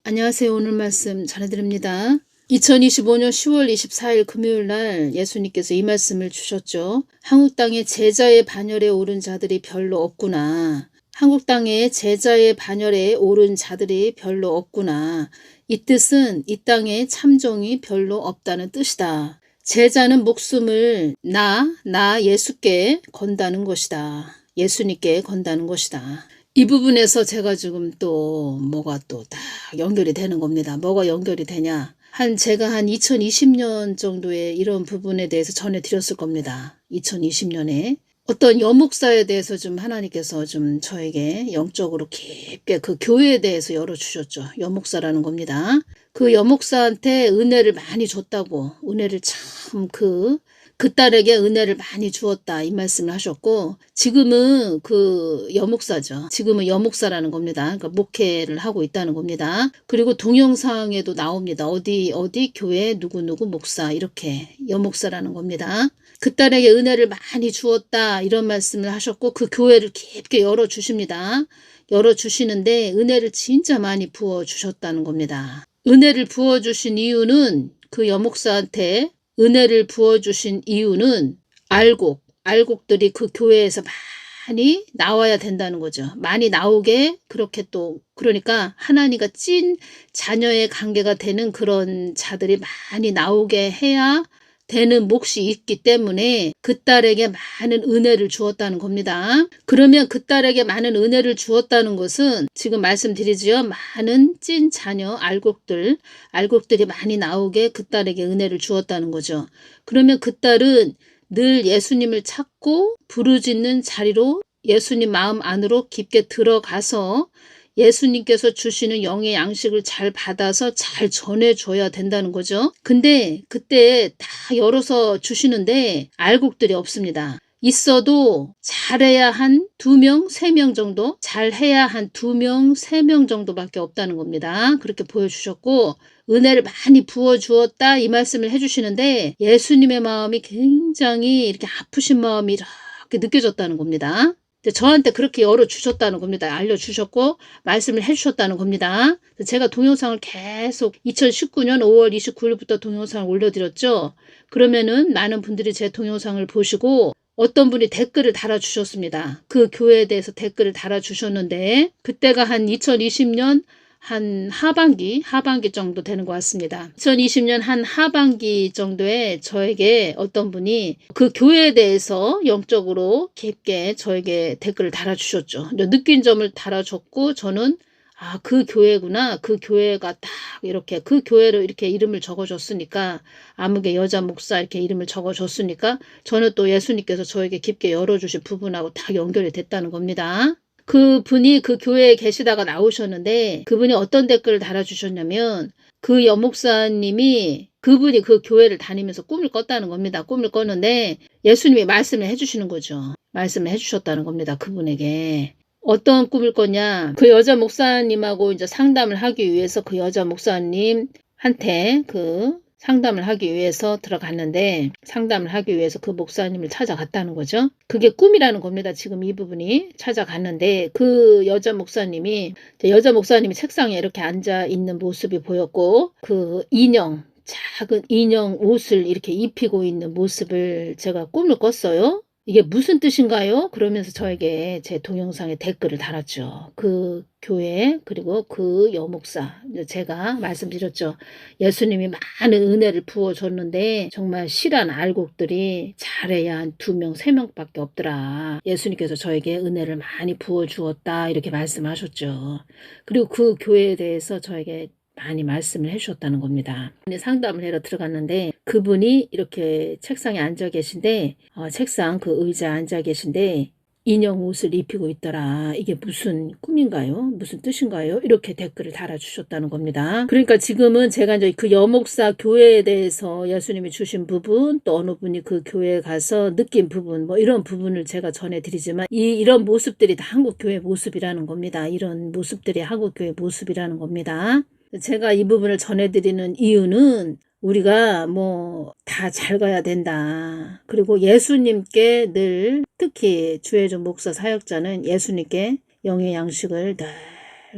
안녕하세요. 오늘 말씀 전해드립니다. 2025년 10월 24일 금요일 날 예수님께서 이 말씀을 주셨죠. 한국 땅에 제자의 반열에 오른 자들이 별로 없구나. 한국 땅에 제자의 반열에 오른 자들이 별로 없구나. 이 뜻은 이 땅에 참종이 별로 없다는 뜻이다. 제자는 목숨을 나 예수께 건다는 것이다. 예수님께 건다는 것이다. 이 부분에서 제가 지금 또 뭐가 또 딱 연결이 되는 겁니다. 뭐가 연결이 되냐. 제가 한 2020년 정도에 이런 부분에 대해서 전해드렸을 겁니다. 2020년에. 어떤 여목사에 대해서 좀 하나님께서 좀 저에게 영적으로 깊게 그 교회에 대해서 열어주셨죠. 여목사라는 겁니다. 그 여목사한테 은혜를 많이 줬다고, 은혜를 참 그 딸에게 은혜를 많이 주었다 이 말씀을 하셨고, 지금은 그 여목사죠. 지금은 여목사라는 겁니다. 그러니까 목회를 하고 있다는 겁니다. 그리고 동영상에도 나옵니다. 어디 교회 누구 목사 이렇게 여목사라는 겁니다. 그 딸에게 은혜를 많이 주었다 이런 말씀을 하셨고, 그 교회를 깊게 열어주십니다. 열어주시는데 은혜를 진짜 많이 부어주셨다는 겁니다. 은혜를 부어주신 이유는 그 여목사한테 은혜를 부어주신 이유는 알곡들이 그 교회에서 많이 나와야 된다는 거죠. 많이 나오게 그렇게 또 그러니까 하나님과 찐 자녀의 관계가 되는 그런 자들이 많이 나오게 해야 되는 몫이 있기 때문에 그 딸에게 많은 은혜를 주었다는 겁니다. 그러면 그 딸에게 많은 은혜를 주었다는 것은 지금 말씀드리지요. 많은 찐 자녀 알곡들이 많이 나오게 그 딸에게 은혜를 주었다는 거죠. 그러면 그 딸은 늘 예수님을 찾고 부르짖는 자리로 예수님 마음 안으로 깊게 들어가서 예수님께서 주시는 영의 양식을 잘 받아서 잘 전해줘야 된다는 거죠. 근데 그때 다 열어서 주시는데 알곡들이 없습니다. 있어도 잘해야 한 2명, 3명 정도, 잘해야 한 2명, 3명 정도밖에 없다는 겁니다. 그렇게 보여주셨고 은혜를 많이 부어주었다 이 말씀을 해주시는데 예수님의 마음이 굉장히 이렇게 아프신 마음이 이렇게 느껴졌다는 겁니다. 저한테 그렇게 열어주셨다는 겁니다. 알려주셨고 말씀을 해주셨다는 겁니다. 제가 동영상을 계속 2019년 5월 29일부터 동영상을 올려드렸죠. 그러면은 많은 분들이 제 동영상을 보시고 어떤 분이 댓글을 달아주셨습니다. 그 교회에 대해서 댓글을 달아주셨는데 그때가 한 2020년 한 하반기 정도 되는 것 같습니다. 2020년 한 하반기 정도에 저에게 어떤 분이 그 교회에 대해서 영적으로 깊게 저에게 댓글을 달아주셨죠. 느낀 점을 달아줬고 저는 그 교회구나. 그 교회가 딱 이렇게 그 교회로 이렇게 이름을 적어줬으니까 아무개 여자 목사 이렇게 이름을 적어줬으니까 저는 또 예수님께서 저에게 깊게 열어주신 부분하고 딱 연결이 됐다는 겁니다. 그 분이 그 교회에 계시다가 나오셨는데 그분이 어떤 댓글을 달아주셨냐면 그 여목사님이 그분이 그 교회를 다니면서 꿈을 꿨다는 겁니다. 꿈을 꿨는데 예수님이 말씀을 해주시는 거죠. 말씀을 해주셨다는 겁니다. 그분에게. 어떤 꿈을 꿨냐. 그 여자 목사님하고 이제 상담을 하기 위해서 그 여자 목사님한테 상담을 하기 위해서 들어갔는데 상담을 하기 위해서 그 목사님을 찾아갔다는 거죠. 그게 꿈이라는 겁니다. 지금 이 부분이 찾아갔는데 그 여자 목사님이 책상에 이렇게 앉아 있는 모습이 보였고 그 작은 인형 옷을 이렇게 입히고 있는 모습을 제가 꿈을 꿨어요. 이게 무슨 뜻인가요? 그러면서 저에게 제 동영상에 댓글을 달았죠. 그 교회 그리고 그 여목사 제가 말씀드렸죠. 예수님이 많은 은혜를 부어줬는데 정말 실한 알곡들이 잘해야 한 2명, 3명밖에 없더라. 예수님께서 저에게 은혜를 많이 부어주었다 이렇게 말씀하셨죠. 그리고 그 교회에 대해서 저에게 많이 말씀을 해주셨다는 겁니다. 상담을 하러 들어갔는데 그분이 이렇게 책상에 앉아 계신데 책상 그 의자에 앉아 계신데 인형 옷을 입히고 있더라. 이게 무슨 꿈인가요? 무슨 뜻인가요? 이렇게 댓글을 달아주셨다는 겁니다. 그러니까 지금은 제가 이제 그 여목사 교회에 대해서 예수님이 주신 부분 또 어느 분이 그 교회에 가서 느낀 부분 뭐 이런 부분을 제가 전해드리지만 이런 모습들이 다 한국교회 모습이라는 겁니다. 이런 모습들이 한국교회 모습이라는 겁니다. 제가 이 부분을 전해드리는 이유는 우리가 다 잘 가야 된다. 그리고 예수님께 늘 특히 주의종 목사 사역자는 예수님께 영의 양식을 늘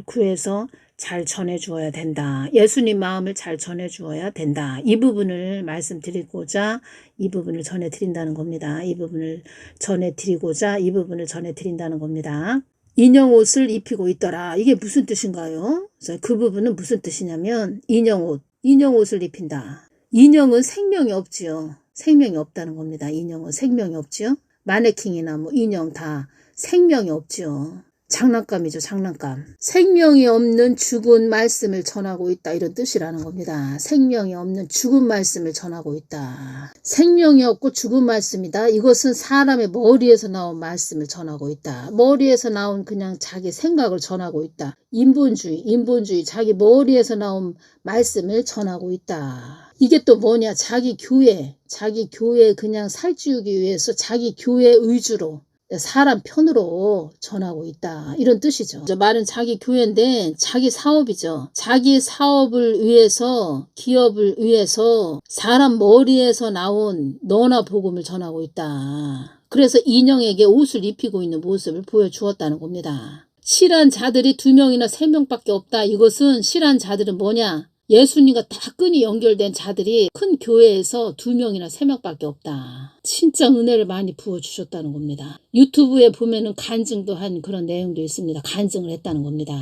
구해서 잘 전해주어야 된다. 예수님 마음을 잘 전해주어야 된다. 이 부분을 말씀드리고자 이 부분을 전해드린다는 겁니다. 이 부분을 전해드리고자 이 부분을 전해드린다는 겁니다. 인형 옷을 입히고 있더라. 이게 무슨 뜻인가요? 그 부분은 무슨 뜻이냐면 인형 옷을 입힌다. 인형은 생명이 없지요. 생명이 없다는 겁니다. 인형은 생명이 없지요. 마네킹이나 뭐 인형 다 생명이 없지요. 장난감이죠. 장난감. 생명이 없는 죽은 말씀을 전하고 있다. 이런 뜻이라는 겁니다. 생명이 없는 죽은 말씀을 전하고 있다. 생명이 없고 죽은 말씀이다. 이것은 사람의 머리에서 나온 말씀을 전하고 있다. 머리에서 나온 그냥 자기 생각을 전하고 있다. 인본주의 자기 머리에서 나온 말씀을 전하고 있다. 이게 또 뭐냐? 자기 교회 그냥 살찌우기 위해서 자기 교회 위주로 사람 편으로 전하고 있다. 이런 뜻이죠. 말은 자기 교회인데 자기 사업이죠. 자기 사업을 위해서 기업을 위해서 사람 머리에서 나온 너나 복음을 전하고 있다. 그래서 인형에게 옷을 입히고 있는 모습을 보여주었다는 겁니다. 실한 자들이 2명이나 3명밖에 없다. 이것은 실한 자들은 뭐냐? 예수님과 다 끈이 연결된 자들이 큰 교회에서 2명이나 3명밖에 없다. 진짜 은혜를 많이 부어주셨다는 겁니다. 유튜브에 보면은 간증도 한 그런 내용도 있습니다. 간증을 했다는 겁니다.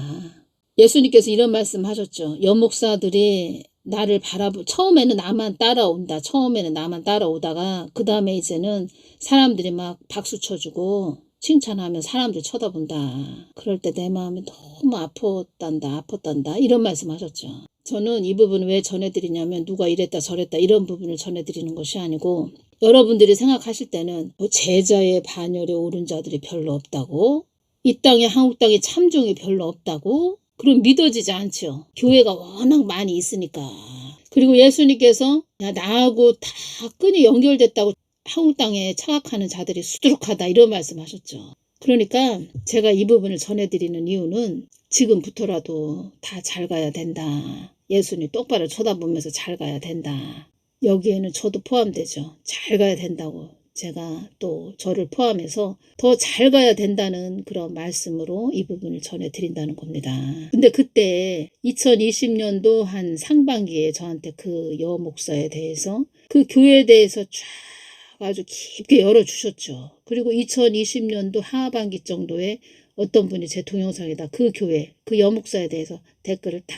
예수님께서 이런 말씀 하셨죠. 여목사들이 나를 처음에는 나만 따라오다가 그 다음에 이제는 사람들이 막 박수 쳐주고 칭찬하면 사람들 쳐다본다. 그럴 때 내 마음이 너무 아팠단다. 이런 말씀 하셨죠. 저는 이 부분을 왜 전해드리냐면 누가 이랬다 저랬다 이런 부분을 전해드리는 것이 아니고 여러분들이 생각하실 때는 뭐 제자의 반열에 오른 자들이 별로 없다고 이 땅에 한국 땅에 참종이 별로 없다고 그럼 믿어지지 않죠. 교회가 워낙 많이 있으니까. 그리고 예수님께서 나하고 다 끈이 연결됐다고 한국 땅에 착각하는 자들이 수두룩하다 이런 말씀하셨죠. 그러니까 제가 이 부분을 전해드리는 이유는 지금부터라도 다 잘 가야 된다. 예수님 똑바로 쳐다보면서 잘 가야 된다. 여기에는 저도 포함되죠. 잘 가야 된다고 제가 또 저를 포함해서 더 잘 가야 된다는 그런 말씀으로 이 부분을 전해드린다는 겁니다. 근데 그때 2020년도 한 상반기에 저한테 그 여 목사에 대해서 그 교회에 대해서 쫙 아주 깊게 열어주셨죠. 그리고 2020년도 하반기 정도에 어떤 분이 제 동영상에다 그 교회, 그 여목사에 대해서 댓글을 다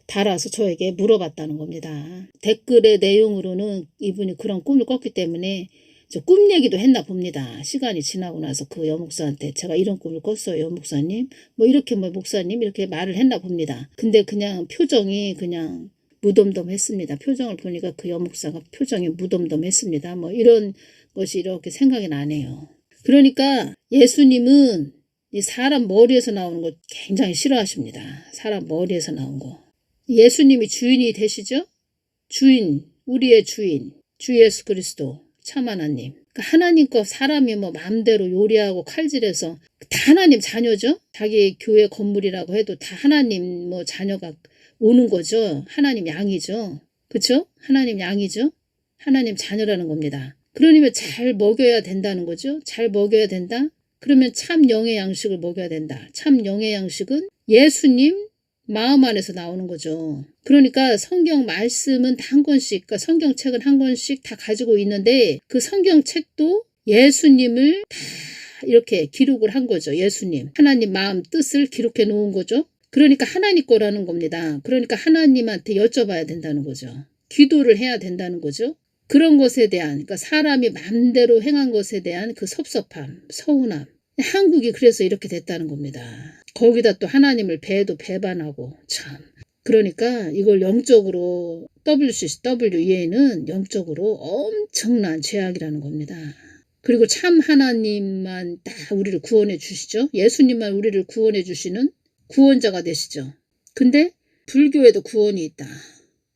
달아서 저에게 물어봤다는 겁니다. 댓글의 내용으로는 이분이 그런 꿈을 꿨기 때문에 저 꿈 얘기도 했나 봅니다. 시간이 지나고 나서 그 여목사한테 제가 이런 꿈을 꿨어요. 여목사님. 뭐 이렇게 뭐 목사님 이렇게 말을 했나 봅니다. 근데 그냥 표정이 그냥 무덤덤했습니다. 표정을 보니까 그 여목사가 표정이 무덤덤했습니다. 뭐 이런 것이 이렇게 생각이 나네요. 그러니까 예수님은 이 사람 머리에서 나오는 거 굉장히 싫어하십니다. 사람 머리에서 나온 거. 예수님이 주인이 되시죠? 주인, 우리의 주인, 주 예수 그리스도, 참 하나님. 그러니까 하나님 거 사람이 뭐 마음대로 요리하고 칼질해서 다 하나님 자녀죠? 자기 교회 건물이라고 해도 다 하나님 뭐 자녀가 오는 거죠. 하나님 양이죠. 그렇죠? 하나님 양이죠. 하나님 자녀라는 겁니다. 그러면 잘 먹여야 된다는 거죠. 잘 먹여야 된다. 그러면 참 영의 양식을 먹여야 된다. 참 영의 양식은 예수님 마음 안에서 나오는 거죠. 그러니까 성경 말씀은 다 한 권씩, 그러니까 성경책은 한 권씩 다 가지고 있는데 그 성경책도 예수님을 다 이렇게 기록을 한 거죠. 예수님. 하나님 마음 뜻을 기록해 놓은 거죠. 그러니까 하나님 거라는 겁니다. 그러니까 하나님한테 여쭤봐야 된다는 거죠. 기도를 해야 된다는 거죠. 그런 것에 대한, 그러니까 사람이 마음대로 행한 것에 대한 그 섭섭함, 서운함. 한국이 그래서 이렇게 됐다는 겁니다. 거기다 또 하나님을 배반하고 참. 그러니까 이걸 영적으로 WCWEA는 영적으로 엄청난 죄악이라는 겁니다. 그리고 참 하나님만 다 우리를 구원해 주시죠. 예수님만 우리를 구원해 주시는 구원자가 되시죠. 근데 불교에도 구원이 있다.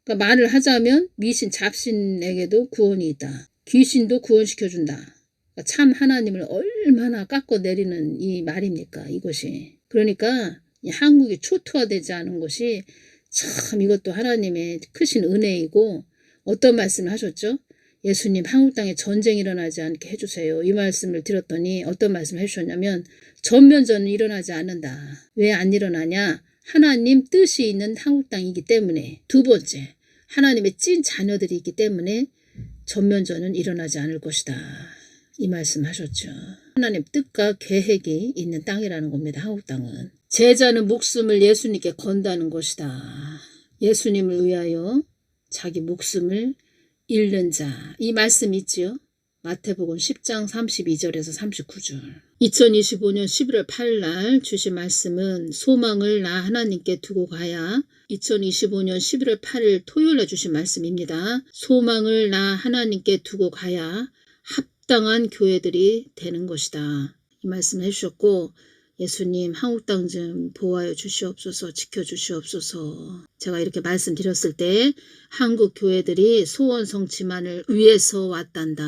그러니까 말을 하자면 미신 잡신에게도 구원이 있다. 귀신도 구원시켜준다. 그러니까 참 하나님을 얼마나 깎아내리는 이 말입니까 이것이. 그러니까 이 한국이 초토화되지 않은 것이 참 이것도 하나님의 크신 은혜이고 어떤 말씀을 하셨죠? 예수님 한국 땅에 전쟁이 일어나지 않게 해주세요. 이 말씀을 드렸더니 어떤 말씀을 해주셨냐면 전면전은 일어나지 않는다. 왜 안 일어나냐? 하나님 뜻이 있는 한국 땅이기 때문에. 두 번째, 하나님의 찐 자녀들이 있기 때문에 전면전은 일어나지 않을 것이다. 이 말씀 하셨죠. 하나님 뜻과 계획이 있는 땅이라는 겁니다. 한국 땅은. 제자는 목숨을 예수님께 건다는 것이다. 예수님을 위하여 자기 목숨을 잃는 자. 이 말씀 있지요. 마태복음 10장 32절에서 39절. 2025년 11월 8일 날 주신 말씀은 소망을 나 하나님께 두고 가야 2025년 11월 8일 토요일에 주신 말씀입니다. 소망을 나 하나님께 두고 가야 합당한 교회들이 되는 것이다. 이 말씀을 해주셨고 예수님 한국 땅 좀 보호하여 주시옵소서 지켜주시옵소서. 제가 이렇게 말씀드렸을 때 한국 교회들이 소원 성취만을 위해서 왔단다.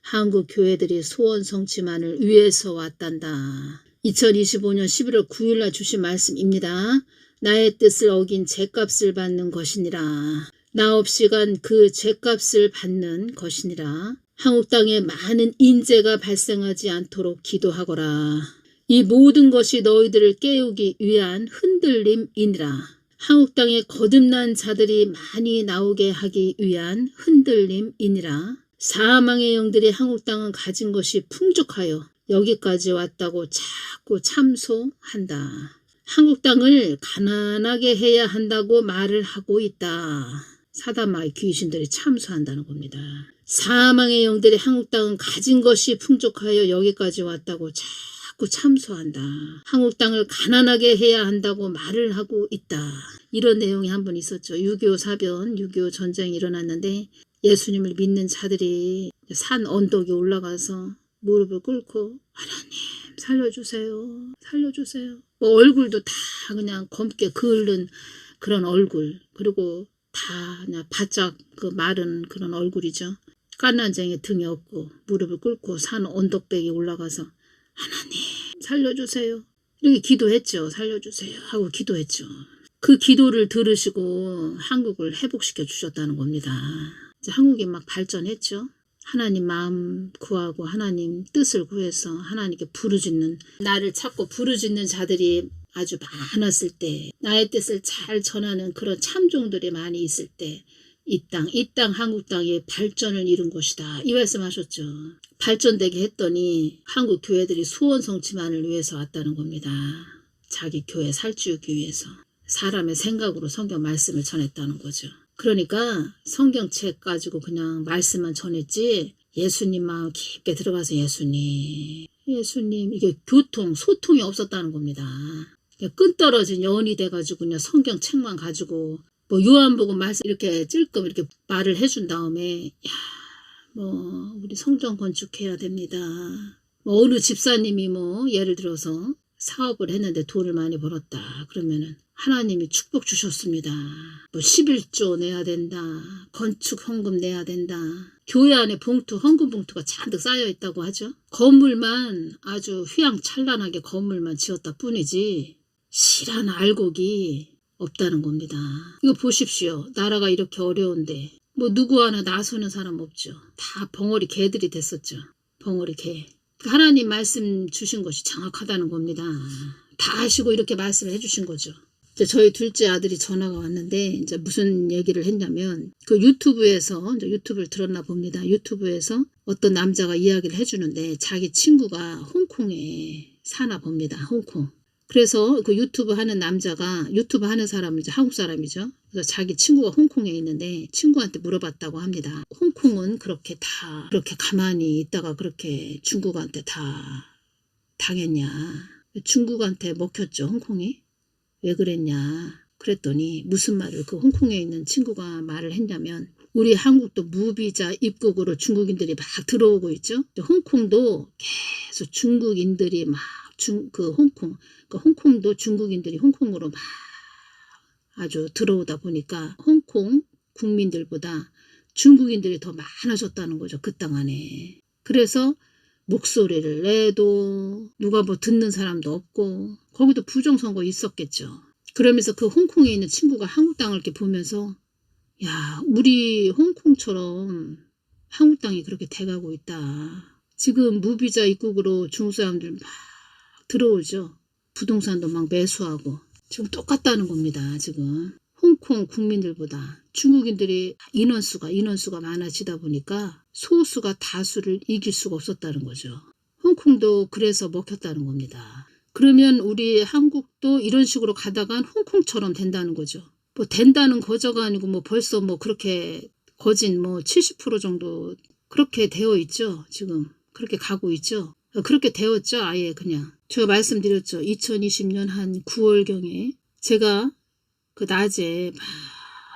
한국 교회들이 소원 성취만을 위해서 왔단다. 2025년 11월 9일 날 주신 말씀입니다. 나의 뜻을 어긴 죗값을 받는 것이니라. 나 없이 간 그 죗값을 받는 것이니라. 한국 땅에 많은 인재가 발생하지 않도록 기도하거라. 이 모든 것이 너희들을 깨우기 위한 흔들림이니라. 한국 땅에 거듭난 자들이 많이 나오게 하기 위한 흔들림이니라. 사망의 영들이 한국 땅은 가진 것이 풍족하여 여기까지 왔다고 자꾸 참소한다. 한국 땅을 가난하게 해야 한다고 말을 하고 있다. 사다마의 귀신들이 참소한다는 겁니다. 사망의 영들이 한국 땅은 가진 것이 풍족하여 여기까지 왔다고 자꾸 참소한다. 한국 땅을 가난하게 해야 한다고 말을 하고 있다. 이런 내용이 한 번 있었죠. 6.25 사변, 6.25 전쟁이 일어났는데 예수님을 믿는 자들이 산 언덕에 올라가서 무릎을 꿇고 하나님 살려주세요. 살려주세요. 뭐 얼굴도 다 그냥 검게 그을른 그런 얼굴, 그리고 다 그냥 바짝 그 마른 그런 얼굴이죠. 깐난쟁이 등에 업고 무릎을 꿇고 산 언덕백에 올라가서 하나님 살려주세요. 이렇게 기도했죠. 살려주세요 하고 기도했죠. 그 기도를 들으시고 한국을 회복시켜 주셨다는 겁니다. 이제 한국이 막 발전했죠. 하나님 마음 구하고 하나님 뜻을 구해서 하나님께 부르짖는, 나를 찾고 부르짖는 자들이 아주 많았을 때, 나의 뜻을 잘 전하는 그런 참종들이 많이 있을 때 이 땅 한국 땅이 발전을 이룬 것이다. 이 말씀하셨죠. 발전되게 했더니 한국 교회들이 소원 성취만을 위해서 왔다는 겁니다. 자기 교회 살찌우기 위해서 사람의 생각으로 성경 말씀을 전했다는 거죠. 그러니까 성경책 가지고 그냥 말씀만 전했지 예수님 마음 깊게 들어가서 예수님 이게 소통이 없었다는 겁니다. 끈 떨어진 연이 돼가지고 그냥 성경책만 가지고 뭐 요한복음 말씀 이렇게 찔끔 이렇게 말을 해준 다음에 뭐 우리 성전 건축해야 됩니다. 뭐 어느 집사님이 뭐 예를 들어서 사업을 했는데 돈을 많이 벌었다. 그러면은 하나님이 축복 주셨습니다. 뭐 11조 내야 된다. 건축 헌금 내야 된다. 교회 안에 헌금 봉투가 잔뜩 쌓여 있다고 하죠. 건물만 아주 휘황찬란하게 건물만 지었다 뿐이지 실한 알곡이 없다는 겁니다. 이거 보십시오. 나라가 이렇게 어려운데 뭐 누구 하나 나서는 사람 없죠. 다 벙어리 개들이 됐었죠. 벙어리 개. 하나님 말씀 주신 것이 정확하다는 겁니다. 다 아시고 이렇게 말씀을 해주신 거죠. 이제 저희 둘째 아들이 전화가 왔는데 이제 무슨 얘기를 했냐면 그 유튜브에서 이제 유튜브를 들었나 봅니다. 유튜브에서 어떤 남자가 이야기를 해주는데 자기 친구가 홍콩에 사나 봅니다. 홍콩. 그래서 그 유튜브 하는 남자가 유튜브 하는 사람은 이제 한국 사람이죠. 그래서 자기 친구가 홍콩에 있는데 친구한테 물어봤다고 합니다. 홍콩은 그렇게 가만히 있다가 그렇게 중국한테 다 당했냐. 중국한테 먹혔죠. 홍콩이. 왜 그랬냐. 그랬더니 무슨 말을 그 홍콩에 있는 친구가 말을 했냐면 우리 한국도 무비자 입국으로 중국인들이 막 들어오고 있죠. 홍콩도 계속 중국인들이 막 홍콩도 중국인들이 홍콩으로 막 아주 들어오다 보니까 홍콩 국민들보다 중국인들이 더 많아졌다는 거죠. 그 땅 안에. 그래서 목소리를 내도 누가 뭐 듣는 사람도 없고 거기도 부정선거 있었겠죠. 그러면서 그 홍콩에 있는 친구가 한국 땅을 이렇게 보면서 야, 우리 홍콩처럼 한국 땅이 그렇게 돼가고 있다. 지금 무비자 입국으로 중국 사람들 막 들어오죠. 부동산도 막 매수하고 지금 똑같다는 겁니다. 지금 홍콩 국민들보다 중국인들이 인원수가 많아지다 보니까 소수가 다수를 이길 수가 없었다는 거죠. 홍콩도 그래서 먹혔다는 겁니다. 그러면 우리 한국도 이런 식으로 가다간 홍콩처럼 된다는 거죠. 뭐 된다는 거저가 아니고 뭐 벌써 뭐 그렇게 거진 뭐 70% 정도 그렇게 되어 있죠. 지금 그렇게 가고 있죠. 그렇게 되었죠. 아예 그냥. 제가 말씀드렸죠. 2020년 한 9월경에 제가 그 낮에 막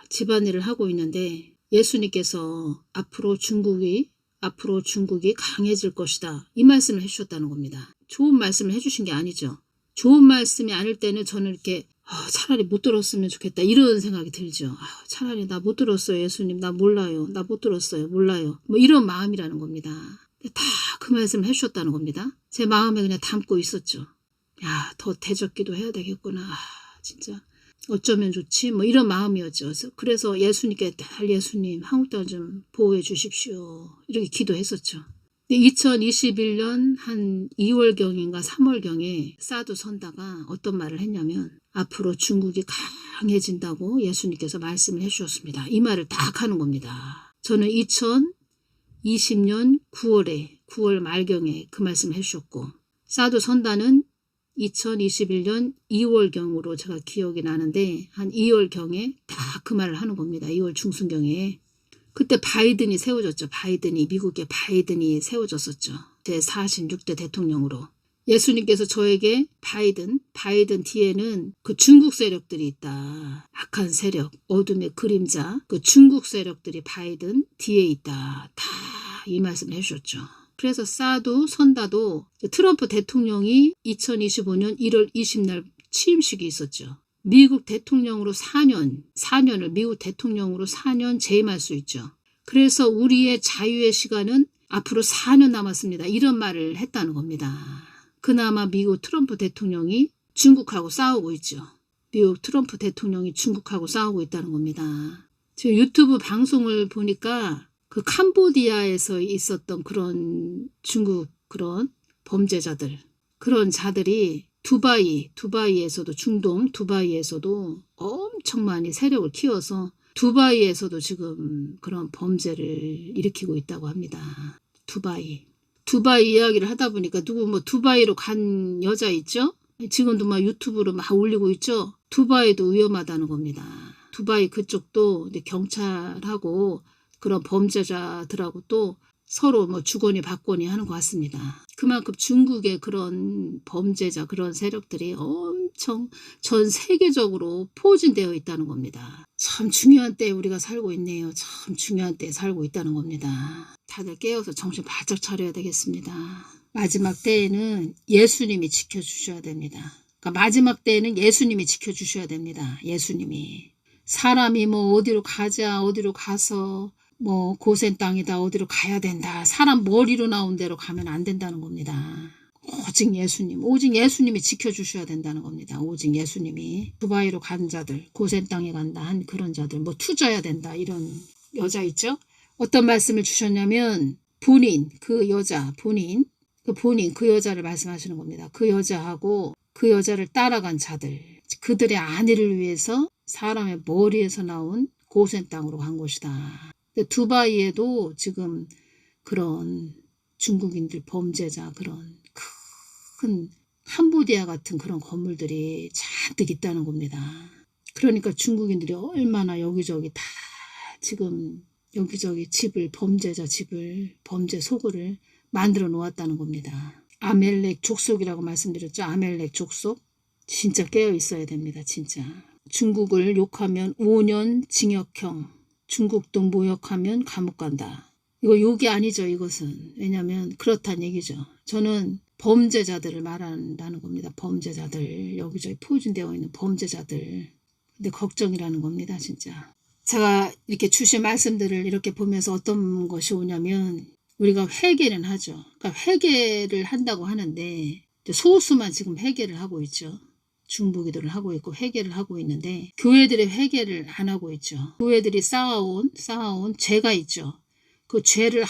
집안일을 하고 있는데 예수님께서 앞으로 중국이 강해질 것이다. 이 말씀을 해주셨다는 겁니다. 좋은 말씀을 해주신 게 아니죠. 좋은 말씀이 아닐 때는 저는 이렇게 차라리 못 들었으면 좋겠다 이런 생각이 들죠. 차라리 나 못 들었어요. 예수님 나 몰라요. 나 못 들었어요. 몰라요. 뭐 이런 마음이라는 겁니다. 다 그 말씀을 해주셨다는 겁니다. 제 마음에 그냥 담고 있었죠. 더 대적기도 해야 되겠구나. 진짜 어쩌면 좋지 뭐 이런 마음이었죠. 그래서 예수님께 예수님 한국 땅 좀 보호해 주십시오. 이렇게 기도했었죠. 2021년 한 2월경인가 3월경에 사두 선다가 어떤 말을 했냐면 앞으로 중국이 강해진다고 예수님께서 말씀을 해주셨습니다. 이 말을 딱 하는 겁니다. 저는 2020년 9월 말경에 그 말씀을 해주셨고 사두 선다는 2021년 2월경으로 제가 기억이 나는데 한 2월경에 딱 그 말을 하는 겁니다. 2월 중순경에. 그때 바이든이 세워졌죠. 미국의 바이든이 세워졌었죠. 제46대 대통령으로. 예수님께서 저에게 바이든 뒤에는 그 중국 세력들이 있다. 악한 세력, 어둠의 그림자, 그 중국 세력들이 바이든 뒤에 있다. 다 이 말씀을 해주셨죠. 그래서 사두 선다도 트럼프 대통령이 2025년 1월 20날 취임식이 있었죠. 미국 대통령으로 4년을 미국 대통령으로 4년 재임할 수 있죠. 그래서 우리의 자유의 시간은 앞으로 4년 남았습니다. 이런 말을 했다는 겁니다. 그나마 미국 트럼프 대통령이 중국하고 싸우고 있죠. 미국 트럼프 대통령이 중국하고 싸우고 있다는 겁니다. 지금 유튜브 방송을 보니까 그 캄보디아에서 있었던 그런 중국 그런 범죄자들 그런 자들이 두바이에서도 중동 두바이에서도 엄청 많이 세력을 키워서 두바이에서도 지금 그런 범죄를 일으키고 있다고 합니다. 두바이 이야기를 하다 보니까 누구 뭐 두바이로 간 여자 있죠? 지금도 막 유튜브로 막 올리고 있죠? 두바이도 위험하다는 겁니다. 두바이 그쪽도 경찰하고 그런 범죄자들하고 또 서로 뭐 주거니 받거니 하는 것 같습니다. 그만큼 중국의 그런 범죄자 그런 세력들이 엄청 전 세계적으로 포진되어 있다는 겁니다. 참 중요한 때에 우리가 살고 있네요. 참 중요한 때에 살고 있다는 겁니다. 다들 깨어서 정신 바짝 차려야 되겠습니다. 마지막 때에는 예수님이 지켜주셔야 됩니다. 그러니까 마지막 때에는 예수님이 지켜주셔야 됩니다. 예수님이. 사람이 뭐 어디로 가서 뭐 고센 땅이다 어디로 가야 된다 사람 머리로 나온 대로 가면 안 된다는 겁니다. 오직 예수님이 지켜주셔야 된다는 겁니다. 오직 예수님이. 두바이로 간 자들 고센 땅에 간다 한 그런 자들 뭐 투자해야 된다 이런 여자 있죠. 어떤 말씀을 주셨냐면 그 여자를 말씀하시는 겁니다. 그 여자하고 그 여자를 따라간 자들 그들의 아내를 위해서 사람의 머리에서 나온 고센 땅으로 간 것이다. 두바이에도 지금 그런 중국인들 범죄자 그런 큰 캄보디아 같은 그런 건물들이 잔뜩 있다는 겁니다. 그러니까 중국인들이 얼마나 여기저기 다 지금 여기저기 범죄 소굴을 만들어 놓았다는 겁니다. 아멜렉 족속이라고 말씀드렸죠. 아멜렉 족속. 진짜 깨어 있어야 됩니다. 진짜. 중국을 욕하면 5년 징역형. 중국도 모욕하면 감옥 간다. 이거 욕이 아니죠. 이것은. 왜냐하면 그렇다는 얘기죠. 저는 범죄자들을 말한다는 겁니다. 범죄자들. 여기저기 포진되어 있는 범죄자들. 근데 걱정이라는 겁니다. 진짜. 제가 이렇게 주신 말씀들을 이렇게 보면서 어떤 것이 오냐면 우리가 회개는 하죠. 그러니까 회개를 한다고 하는데 소수만 지금 회개를 하고 있죠. 중보기도를 하고 있고 회개를 하고 있는데 교회들이 회개를 안 하고 있죠. 교회들이 쌓아온 죄가 있죠. 그 죄를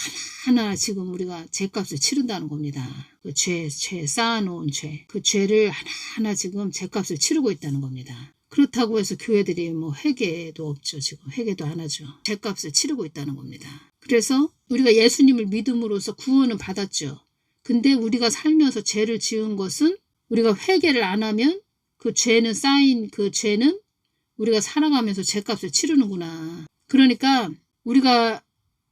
하나하나 지금 우리가 죄값을 치른다는 겁니다. 그 죄 쌓아놓은 죄, 그 죄를 하나하나 지금 죄값을 치르고 있다는 겁니다. 그렇다고 해서 교회들이 뭐 회개도 없죠. 지금 회개도 안 하죠. 죄값을 치르고 있다는 겁니다. 그래서 우리가 예수님을 믿음으로써 구원은 받았죠. 근데 우리가 살면서 죄를 지은 것은 우리가 회개를 안 하면 그 죄는 쌓인 그 죄는 우리가 살아가면서 죄값을 치르는구나. 그러니까 우리가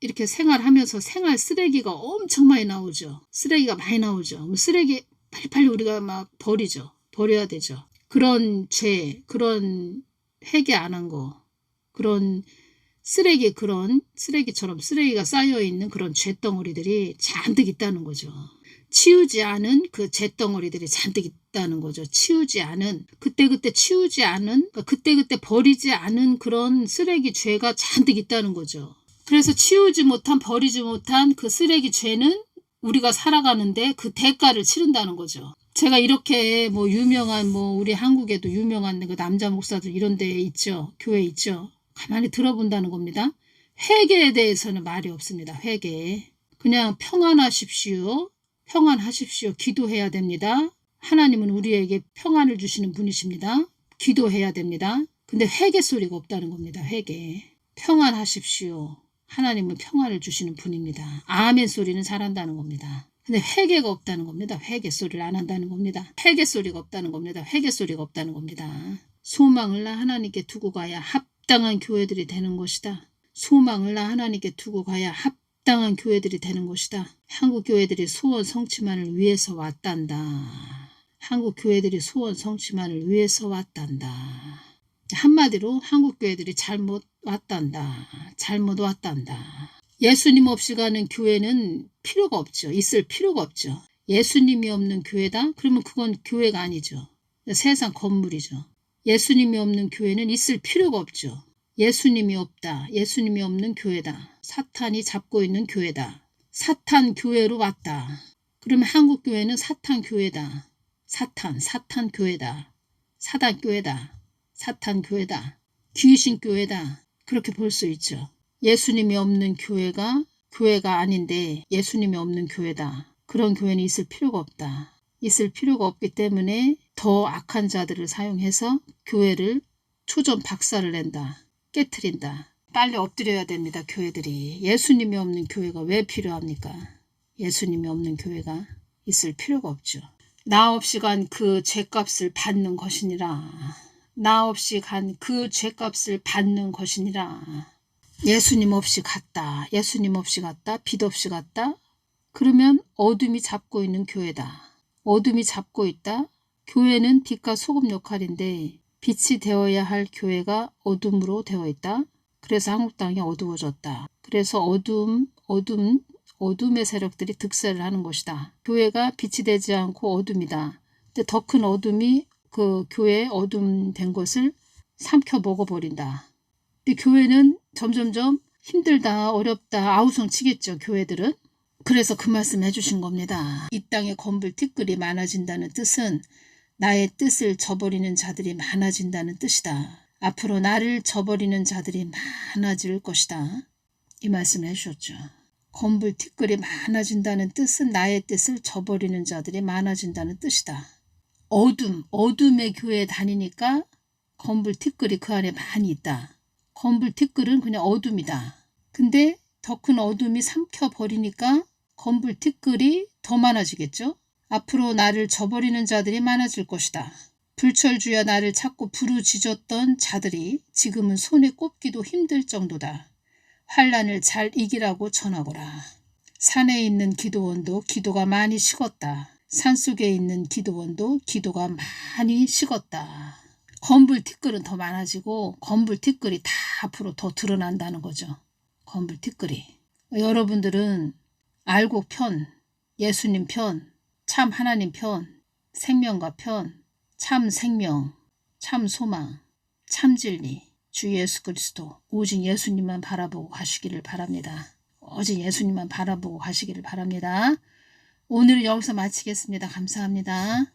이렇게 생활하면서 생활 쓰레기가 엄청 많이 나오죠. 쓰레기가 많이 나오죠. 쓰레기 빨리빨리 우리가 막 버리죠. 버려야 되죠. 그런 죄, 그런 회개 안 한 거, 그런 쓰레기, 그런 쓰레기처럼 쓰레기가 쌓여있는 그런 죄덩어리들이 잔뜩 있다는 거죠. 치우지 않은 그 죄덩어리들이 잔뜩 있다는 거죠. 치우지 않은, 그때그때 치우지 않은, 그때그때 버리지 않은 그런 쓰레기 죄가 잔뜩 있다는 거죠. 그래서 치우지 못한, 버리지 못한 그 쓰레기 죄는 우리가 살아가는데 그 대가를 치른다는 거죠. 제가 이렇게 뭐 유명한, 뭐 우리 한국에도 유명한 그 남자 목사들 이런 데 있죠. 교회 있죠. 가만히 들어본다는 겁니다. 회개에 대해서는 말이 없습니다. 회개. 그냥 평안하십시오. 평안하십시오. 기도해야 됩니다. 하나님은 우리에게 평안을 주시는 분이십니다. 기도해야 됩니다. 근데 회개 소리가 없다는 겁니다. 회개. 평안하십시오. 하나님은 평안을 주시는 분입니다. 아멘 소리는 잘한다는 겁니다. 근데 회개가 없다는 겁니다. 회개 소리를 안 한다는 겁니다. 회개 소리가 없다는 겁니다. 회개 소리가 없다는 겁니다. 소망을 나 하나님께 두고 가야 합당한 교회들이 되는 것이다. 소망을 나 하나님께 두고 가야 합당한 교회들이 되는 것이다. 한국 교회들이 소원 성취만을 위해서 왔단다. 한국 교회들이 소원 성취만을 위해서 왔단다. 한마디로 한국 교회들이 잘못 왔단다. 잘못 왔단다. 예수님 없이 가는 교회는 필요가 없죠. 있을 필요가 없죠. 예수님이 없는 교회다? 그러면 그건 교회가 아니죠. 세상 건물이죠. 예수님이 없는 교회는 있을 필요가 없죠. 예수님이 없다. 예수님이 없는 교회다. 사탄이 잡고 있는 교회다. 사탄 교회로 왔다. 그러면 한국 교회는 사탄 교회다. 사탄 교회다. 사단 교회다. 사탄 교회다. 귀신 교회다. 그렇게 볼 수 있죠. 예수님이 없는 교회가 아닌데 예수님이 없는 교회다. 그런 교회는 있을 필요가 없다. 있을 필요가 없기 때문에 더 악한 자들을 사용해서 교회를 초전 박살을 낸다. 깨트린다. 빨리 엎드려야 됩니다. 교회들이. 예수님이 없는 교회가 왜 필요합니까? 예수님이 없는 교회가 있을 필요가 없죠. 나 없이 간 그 죄값을 받는 것이니라. 나 없이 간 그 죄값을 받는 것이니라. 예수님 없이 갔다. 예수님 없이 갔다. 빛 없이 갔다. 그러면 어둠이 잡고 있는 교회다. 어둠이 잡고 있다. 교회는 빛과 소금 역할인데 빛이 되어야 할 교회가 어둠으로 되어 있다. 그래서 한국 땅이 어두워졌다. 그래서 어둠의 세력들이 득세를 하는 것이다. 교회가 빛이 되지 않고 어둠이다. 근데 더 큰 어둠이 그 교회의 어둠 된 것을 삼켜 먹어버린다. 근데 교회는 점점점 힘들다, 어렵다, 아우성 치겠죠, 교회들은. 그래서 그 말씀 해주신 겁니다. 이 땅에 건불티끌이 많아진다는 뜻은 나의 뜻을 저버리는 자들이 많아진다는 뜻이다. 앞으로 나를 저버리는 자들이 많아질 것이다. 이 말씀을 해주셨죠. 건불티끌이 많아진다는 뜻은 나의 뜻을 저버리는 자들이 많아진다는 뜻이다. 어둠의 교회에 다니니까 건불티끌이 그 안에 많이 있다. 건불티끌은 그냥 어둠이다. 근데 더 큰 어둠이 삼켜버리니까 건불티끌이 더 많아지겠죠? 앞으로 나를 저버리는 자들이 많아질 것이다. 불철주야 나를 찾고 부르짖었던 자들이 지금은 손에 꼽기도 힘들 정도다. 환난을 잘 이기라고 전하거라. 산에 있는 기도원도 기도가 많이 식었다. 산속에 있는 기도원도 기도가 많이 식었다. 건불티끌은 더 많아지고 건불티끌이 다 앞으로 더 드러난다는 거죠. 건불티끌이. 여러분들은 알곡 편, 예수님 편, 참 하나님 편, 생명과 편, 참 생명, 참 소망, 참 진리, 주 예수 그리스도 오직 예수님만 바라보고 가시기를 바랍니다. 오직 예수님만 바라보고 가시기를 바랍니다. 오늘은 여기서 마치겠습니다. 감사합니다.